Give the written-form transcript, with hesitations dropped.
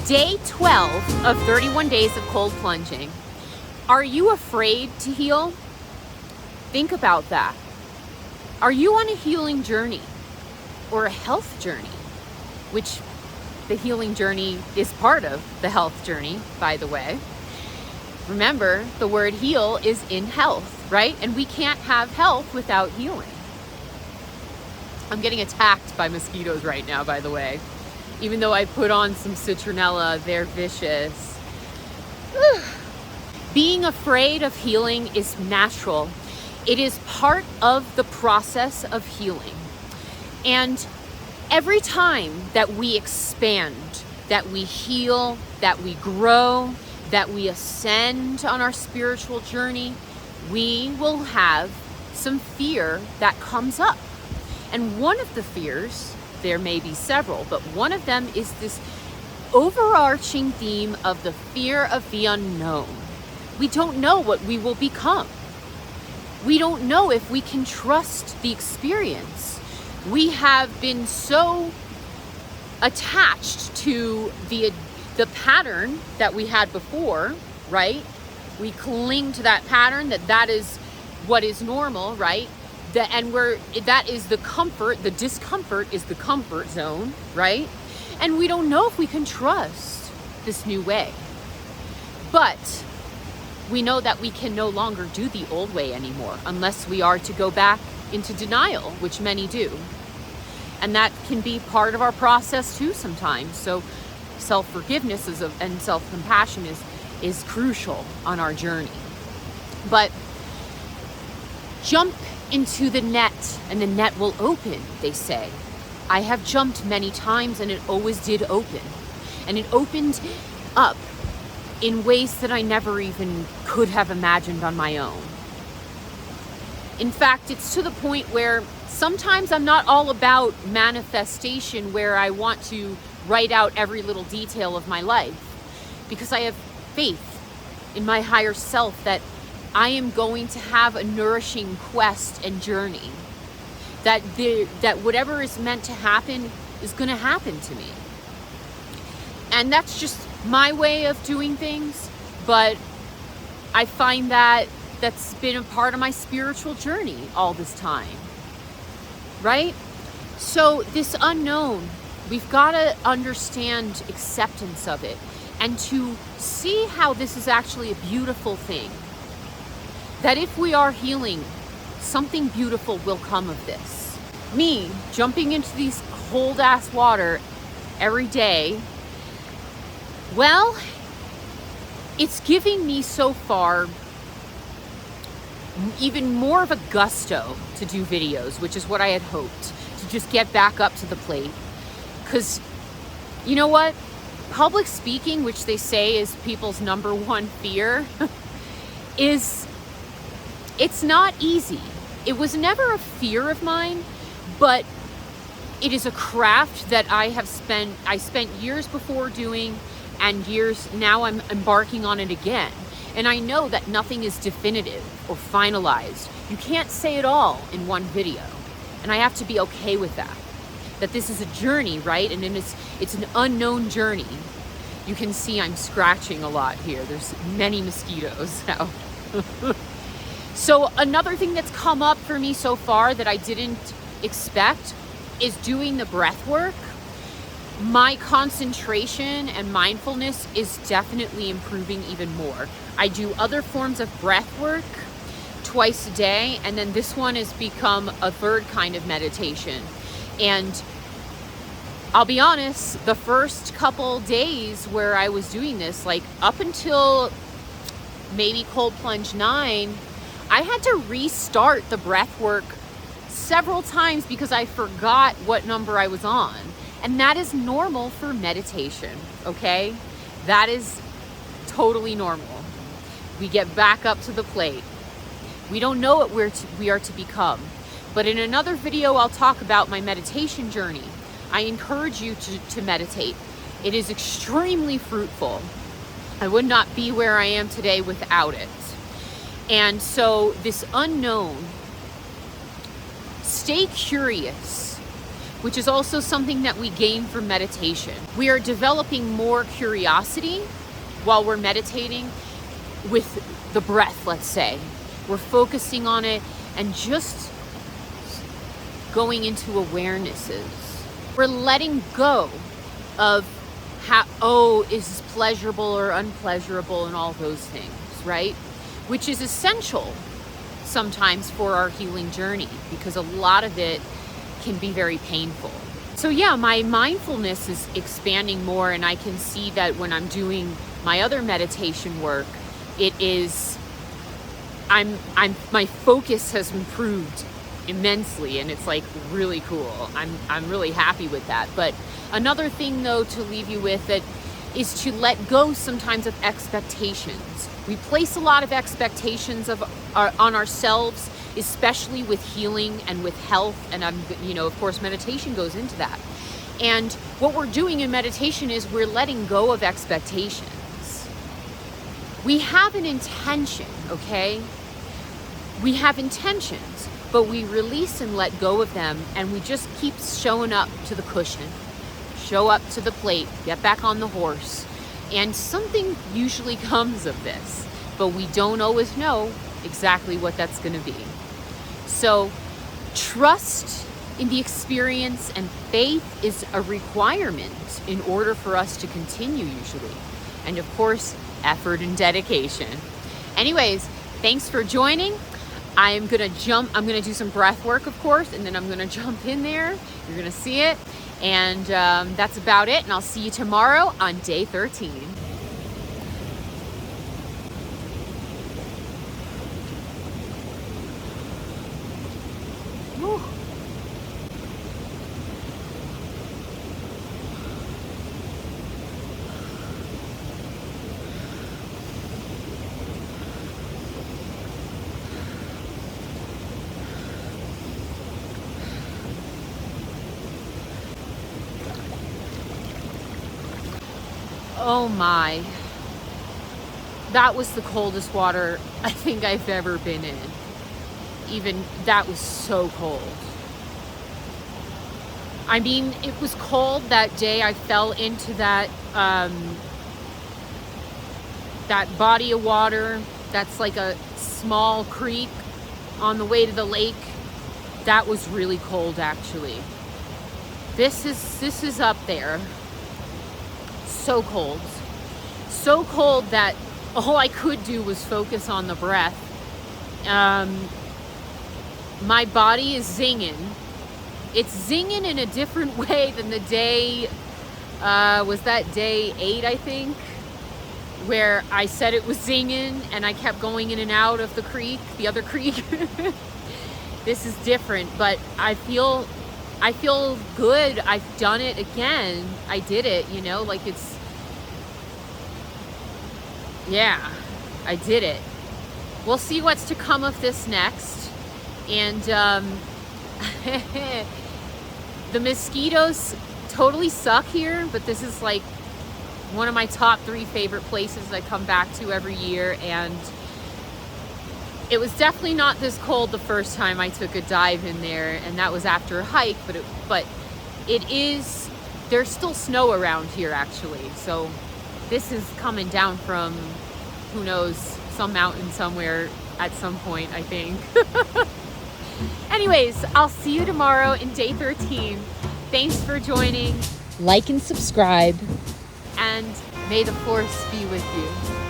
Day 12 of 31 days of cold plunging. Are you afraid to heal? Think about that. Are you on a healing journey or a health journey? Which the healing journey is part of the health journey, by the way. Remember, the word heal is in health, right? And we can't have health without healing. I'm getting attacked by mosquitoes right now, by the way. Even though I put on some citronella, they're vicious. Being afraid of healing is natural. It is part of the process of healing. And every time that we expand, that we heal, that we grow, that we ascend on our spiritual journey, we will have some fear that comes up. And one of the fears, there may be several, but one of them is this overarching theme of the fear of the unknown. We don't know what we will become. We don't know if we can trust the experience. We have been so attached to the pattern that we had before, right? We cling to that pattern, that is what is normal, right? That is the comfort, the discomfort is the comfort zone, right? And we don't know if we can trust this new way. But we know that we can no longer do the old way anymore unless we are to go back into denial, which many do. And that can be part of our process too sometimes. So self-forgiveness and self-compassion is crucial on our journey. But jump into the net and the net will open, they say. I have jumped many times and it always did open. And it opened up in ways that I never even could have imagined on my own. In fact, it's to the point where sometimes I'm not all about manifestation where I want to write out every little detail of my life, because I have faith in my higher self that I am going to have a nourishing quest and journey, that whatever is meant to happen is going to happen to me. And that's just my way of doing things, but I find that that's been a part of my spiritual journey all this time, right? So this unknown, we've got to understand acceptance of it and to see how this is actually a beautiful thing. That if we are healing, something beautiful will come of this. Me jumping into these cold ass water every day, well, it's giving me so far even more of a gusto to do videos, which is what I had hoped, to just get back up to the plate. Because you know what? Public speaking, which they say is people's number one fear, it's not easy. It was never a fear of mine, but it is a craft that I spent years before doing, and years now I'm embarking on it again. And I know that nothing is definitive or finalized. You can't say it all in one video. And I have to be okay with that. That this is a journey, right? And it's an unknown journey. You can see I'm scratching a lot here. There's many mosquitoes now. So another thing that's come up for me so far that I didn't expect is doing the breath work. My concentration and mindfulness is definitely improving even more. I do other forms of breath work twice a day, and then this one has become a third kind of meditation. And I'll be honest, the first couple days where I was doing this, like up until maybe Cold Plunge 9, I had to restart the breath work several times because I forgot what number I was on. And that is normal for meditation, okay? That is totally normal. We get back up to the plate. We don't know what we are to become. But in another video, I'll talk about my meditation journey. I encourage you to meditate. It is extremely fruitful. I would not be where I am today without it. And so this unknown, stay curious. which is also something that we gain from meditation. We are developing more curiosity while we're meditating with the breath, let's say. We're focusing on it and just going into awarenesses. We're letting go of how, is this pleasurable or unpleasurable and all those things, right? Which is essential sometimes for our healing journey, because a lot of it can be very painful. So yeah, my mindfulness is expanding more, and I can see that when I'm doing my other meditation work, my focus has improved immensely, and it's like really cool. I'm really happy with that. But another thing though to leave you with that is to let go sometimes of expectations. We place a lot of expectations on ourselves, especially with healing and with health, and of course meditation goes into that. And what we're doing in meditation is we're letting go of expectations. We have an intention, okay? We have intentions, but we release and let go of them, and we just keep showing up to the cushion, show up to the plate, get back on the horse, and something usually comes of this, but we don't always know exactly what that's going to be. So trust in the experience and faith is a requirement in order for us to continue usually. And of course, effort and dedication. Anyways, thanks for joining. I'm gonna do some breath work, of course, and then I'm gonna jump in there. You're gonna see it. And that's about it. And I'll see you tomorrow on day 13. Whew. Oh my, that was the coldest water I think I've ever been in. Even that was so cold. I mean, it was cold that day. I fell into that body of water that's like a small creek on the way to the lake. That was really cold, actually. This is up there. So cold that all I could do was focus on the breath. My body is zinging. It's zinging in a different way than the day, was that day 8, I think, where I said it was zinging and I kept going in and out of the other creek. This is different, but I feel good. I've done it again. I did it, like yeah, I did it. We'll see what's to come of this next. And the mosquitoes totally suck here, but this is like one of my top 3 favorite places I come back to every year. And it was definitely not this cold the first time I took a dive in there, and that was after a hike, but there's still snow around here actually. So this is coming down from, who knows, some mountain somewhere at some point, I think. Anyways, I'll see you tomorrow in day 13. Thanks for joining. Like and subscribe. And may the force be with you.